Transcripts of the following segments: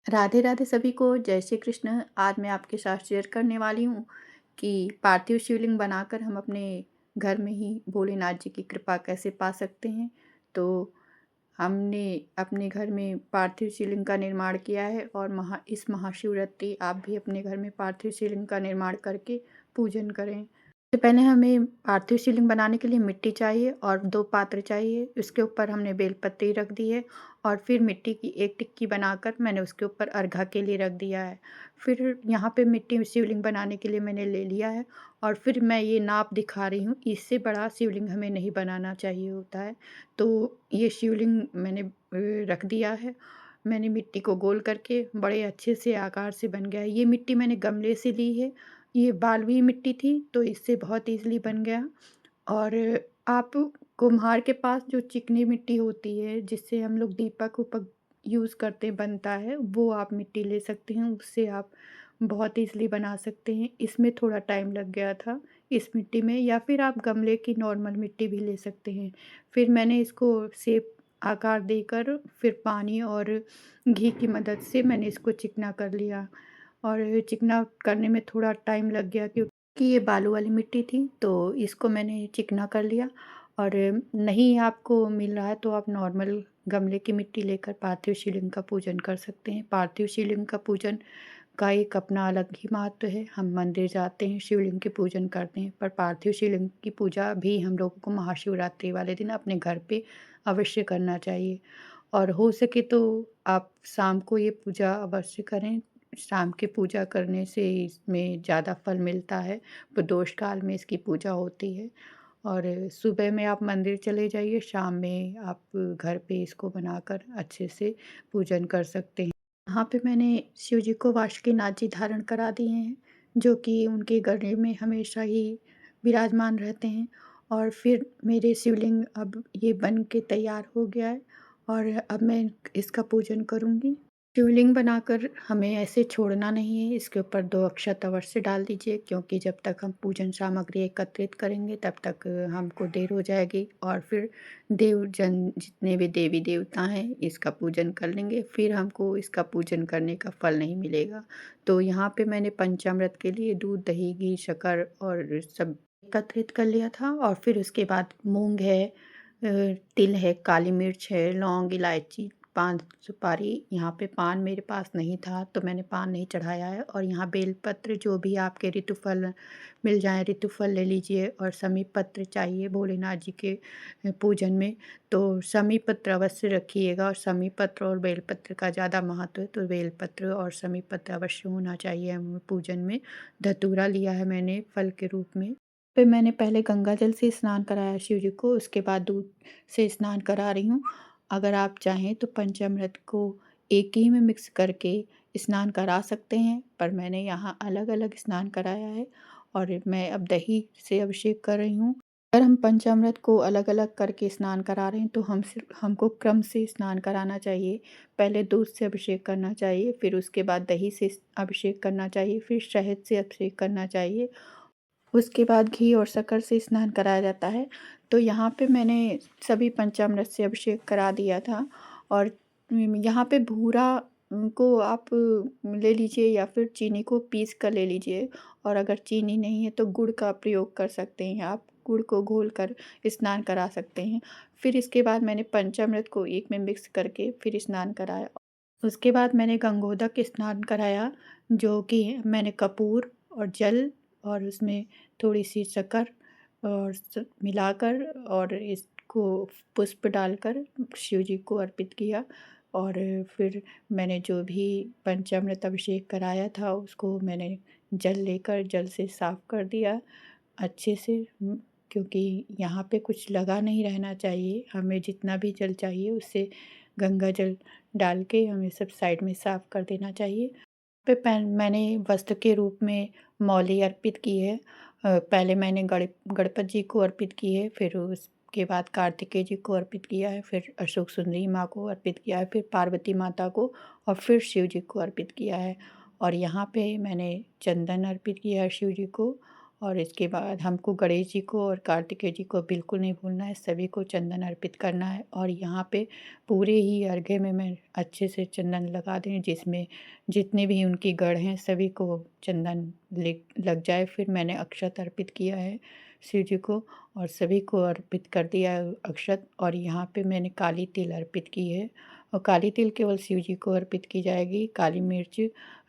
राधे राधे सभी को, जय श्री कृष्ण। आज मैं आपके साथ शेयर करने वाली हूँ कि पार्थिव शिवलिंग बनाकर हम अपने घर में ही भोलेनाथ जी की कृपा कैसे पा सकते हैं। तो हमने अपने घर में पार्थिव शिवलिंग का निर्माण किया है और इस महाशिवरात्रि आप भी अपने घर में पार्थिव शिवलिंग का निर्माण करके पूजन करें। सबसे पहले हमें पार्थिव शिवलिंग बनाने के लिए मिट्टी चाहिए और 2 पात्र चाहिए। उसके ऊपर हमने बेलपत्ती रख दी है और फिर मिट्टी की एक टिक्की बनाकर मैंने उसके ऊपर अर्घा के लिए रख दिया है। फिर यहाँ पे मिट्टी शिवलिंग बनाने के लिए मैंने ले लिया है और फिर मैं ये नाप दिखा रही हूँ, इससे बड़ा शिवलिंग हमें नहीं बनाना चाहिए होता है। तो ये शिवलिंग मैंने रख दिया है। मैंने मिट्टी को गोल करके बड़े अच्छे से आकार से बन गया है। ये मिट्टी मैंने गमले से ली है। ये बालुई मिट्टी थी तो इससे बहुत ईज़िली बन गया। और आप कुम्हार के पास जो चिकनी मिट्टी होती है जिससे हम लोग दीपक-उपक यूज़ करते बनता है, वो आप मिट्टी ले सकते हैं, उससे आप बहुत ईज़िली बना सकते हैं। इसमें थोड़ा टाइम लग गया था इस मिट्टी में, या फिर आप गमले की नॉर्मल मिट्टी भी ले सकते हैं। फिर मैंने इसको शेप आकार देकर फिर पानी और घी की मदद से मैंने इसको चिकना कर लिया। और चिकना करने में थोड़ा टाइम लग गया क्योंकि ये बालू वाली मिट्टी थी, तो इसको मैंने चिकना कर लिया। और नहीं आपको मिल रहा है तो आप नॉर्मल गमले की मिट्टी लेकर पार्थिव शिवलिंग का पूजन कर सकते हैं। पार्थिव शिवलिंग का पूजन का एक अपना अलग ही महत्व है। हम मंदिर जाते हैं, शिवलिंग की पूजन करते हैं, पर पार्थिव शिवलिंग की पूजा भी हम लोगों को महाशिवरात्रि वाले दिन अपने घर पे अवश्य करना चाहिए। और हो सके तो आप शाम को ये पूजा अवश्य करें। शाम की पूजा करने से इसमें ज़्यादा फल मिलता है। प्रदोष काल में इसकी पूजा होती है और सुबह में आप मंदिर चले जाइए, शाम में आप घर पे इसको बनाकर अच्छे से पूजन कर सकते हैं। यहाँ पे मैंने शिव जी को बासुकीनाथ जी धारण करा दिए हैं, जो कि उनके गले में हमेशा ही विराजमान रहते हैं। और फिर मेरे शिवलिंग अब ये बन के तैयार हो गया है और अब मैं इसका पूजन करूँगी। शिवलिंग बनाकर हमें ऐसे छोड़ना नहीं है, इसके ऊपर 2 अक्षत अवश्य डाल दीजिए, क्योंकि जब तक हम पूजन सामग्री एकत्रित करेंगे तब तक हमको देर हो जाएगी और फिर देवजन जितने भी देवी-देवता हैं इसका पूजन कर लेंगे, फिर हमको इसका पूजन करने का फल नहीं मिलेगा। तो यहाँ पे मैंने पंचामृत के लिए दूध, दही, घी, शक्कर और सब एकत्रित कर लिया था और फिर उसके बाद मूँग है, तिल है, काली मिर्च है, लौंग, इलायची, पान सुपारी। यहाँ पे पान मेरे पास नहीं था तो मैंने पान नहीं चढ़ाया है। और यहाँ बेलपत्र, जो भी आपके ऋतुफल मिल जाएँ, ऋतुफल ले लीजिए। और समी पत्र चाहिए भोलेनाथ जी के पूजन में, तो समी पत्र अवश्य रखिएगा। और समी पत्र और बेलपत्र का ज़्यादा महत्व है, तो बेलपत्र और समी पत्र अवश्य होना चाहिए हमें पूजन में। धतूरा लिया है मैंने फल के रूप में। फिर मैंने पहले गंगा जल से स्नान कराया शिव जी को, उसके बाद दूध से स्नान करा रही हूँ। अगर आप चाहें तो पंचामृत को एक ही में मिक्स करके स्नान करा सकते हैं, पर मैंने यहाँ अलग-अलग स्नान कराया है और मैं अब दही से अभिषेक कर रही हूँ। अगर हम पंचामृत को अलग-अलग करके स्नान करा रहे हैं तो हमको क्रम से स्नान कराना चाहिए। पहले दूध से अभिषेक करना चाहिए, फिर उसके बाद दही से अभिषेक करना चाहिए, फिर शहद से अभिषेक करना चाहिए। उसके बाद घी और शक्कर से स्नान कराया जाता है। तो यहाँ पे मैंने सभी पंचामृत से अभिषेक करा दिया था। और यहाँ पे भूरा को आप ले लीजिए या फिर चीनी को पीस कर ले लीजिए। और अगर चीनी नहीं है तो गुड़ का प्रयोग कर सकते हैं आप। गुड़ को घोल कर स्नान करा सकते हैं। फिर इसके बाद मैंने पंचामृत को एक में मिक्स करके फिर स्नान कराया। उसके बाद मैंने गंगोदक स्नान कराया, जो कि मैंने कपूर और जल और उसमें थोड़ी-सी शक्कर और मिलाकर और इसको पुष्प डालकर शिव जी को अर्पित किया। और फिर मैंने जो भी पंचामृत अभिषेक कराया था उसको मैंने जल लेकर जल से साफ कर दिया अच्छे से। क्योंकि यहाँ पे कुछ लगा नहीं रहना चाहिए, हमें जितना भी जल चाहिए उससे गंगा जल डाल के हमें सब साइड में साफ कर देना चाहिए। पे पैन मैंने वस्त्र के रूप में मौली अर्पित की है। पहले मैंने गणपत जी को अर्पित की है, फिर उसके बाद कार्तिकेय जी को अर्पित किया है, फिर अशोक सुंदरी माँ को अर्पित किया है, फिर पार्वती माता को और फिर शिव जी को अर्पित किया है। और यहाँ पे मैंने चंदन अर्पित किया है शिव जी को और इसके बाद हमको गणेश जी को और कार्तिकेय जी को बिल्कुल नहीं भूलना है, सभी को चंदन अर्पित करना है। और यहाँ पे पूरे ही अर्घ्य में मैं अच्छे से चंदन लगा दें, जिसमें जितने भी उनकी गढ़ हैं सभी को चंदन लग जाए। फिर मैंने अक्षत अर्पित किया है शिव जी को और सभी को अर्पित कर दिया है अक्षत। और यहाँ पे मैंने काली तिल अर्पित की है और काली तिल केवल शिव जी को अर्पित की जाएगी। काली मिर्च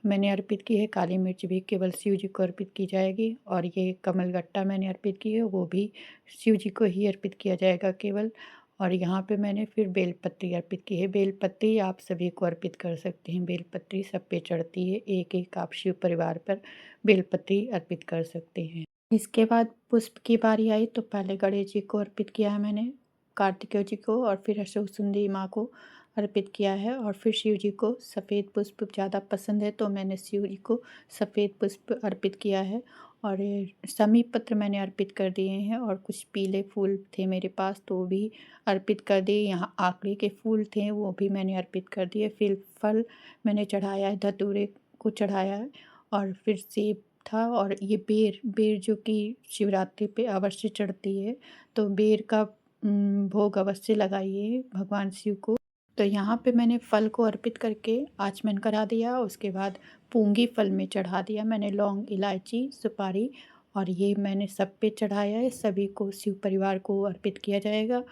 मैंने अर्पित की है, काली मिर्च भी केवल शिव जी को अर्पित की जाएगी। और ये कमलगट्टा मैंने अर्पित की है, वो भी शिव जी को ही अर्पित किया जाएगा केवल। और यहाँ पे मैंने फिर बेलपत्री अर्पित की है। बेलपत्री आप सभी को अर्पित कर सकते हैं, बेलपत्री सब पे चढ़ती है, एक एक आप शिव परिवार पर बेलपत्री अर्पित कर सकते हैं। इसके बाद पुष्प की बारी आई तो पहले गणेश जी को अर्पित किया है मैंने, कार्तिकेय जी को और फिर अशोक सुंदरी माँ को अर्पित किया है। और फिर शिव जी को सफ़ेद पुष्प ज़्यादा पसंद है तो मैंने शिव जी को सफ़ेद पुष्प अर्पित किया है। और ये समी पत्र मैंने अर्पित कर दिए हैं और कुछ पीले फूल थे मेरे पास तो वो भी अर्पित कर दिए। यहाँ आकड़ी के फूल थे वो भी मैंने अर्पित कर दिए। फिर फल मैंने चढ़ाया है, धतूरे को चढ़ाया है और फिर सेब था। और ये बेर बेर जो कि शिवरात्रि पे अवश्य चढ़ती है, तो बेर का भोग अवश्य लगाइए भगवान शिव को। तो यहाँ पे मैंने फल को अर्पित करके आचमन करा दिया, उसके बाद पूंगी फल में चढ़ा दिया मैंने लौंग, इलायची, सुपारी और ये मैंने सब पे चढ़ाया है। सभी को शिव परिवार को अर्पित किया जाएगा।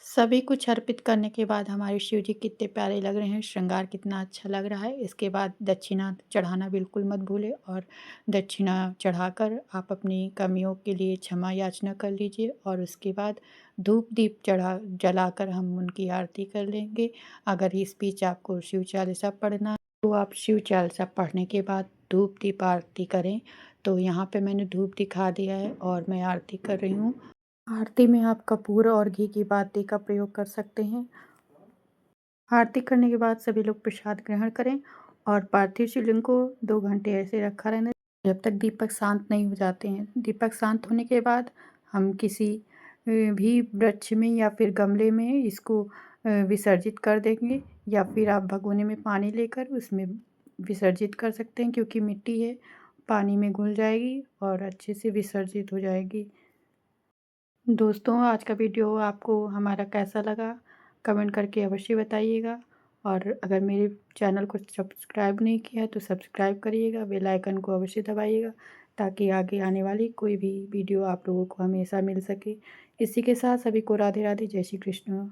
सभी कुछ अर्पित करने के बाद हमारे शिव जी कितने प्यारे लग रहे हैं, श्रृंगार कितना अच्छा लग रहा है। इसके बाद दक्षिणा चढ़ाना बिल्कुल मत भूलें और दक्षिणा चढ़ाकर आप अपनी कमियों के लिए क्षमा याचना कर लीजिए। और उसके बाद धूप दीप जलाकर हम उनकी आरती कर लेंगे। अगर इस बीच आपको शिव चालीसा पढ़ना है तो आप शिव चालीसा पढ़ने के बाद धूप दीप आरती करें। तो यहाँ पे मैंने धूप दिखा दिया है और मैं आरती कर रही हूँ। आरती में आप कपूर और घी की बाती का प्रयोग कर सकते हैं। आरती करने के बाद सभी लोग प्रसाद ग्रहण करें और पार्थिव शिवलिंग को 2 घंटे ऐसे रखा रहने दें जब तक दीपक शांत नहीं हो जाते हैं। दीपक शांत होने के बाद हम किसी भी वृक्ष में या फिर गमले में इसको विसर्जित कर देंगे या फिर आप भगोने में पानी लेकर उसमें विसर्जित कर सकते हैं, क्योंकि मिट्टी है पानी में घुल जाएगी और अच्छे से विसर्जित हो जाएगी। दोस्तों आज का वीडियो आपको हमारा कैसा लगा कमेंट करके अवश्य बताइएगा। और अगर मेरे चैनल को सब्सक्राइब नहीं किया है तो सब्सक्राइब करिएगा, बेल आइकन को अवश्य दबाइएगा ताकि आगे आने वाली कोई भी वीडियो आप लोगों को हमेशा मिल सके। इसी के साथ सभी को राधे राधे, जय श्री कृष्ण।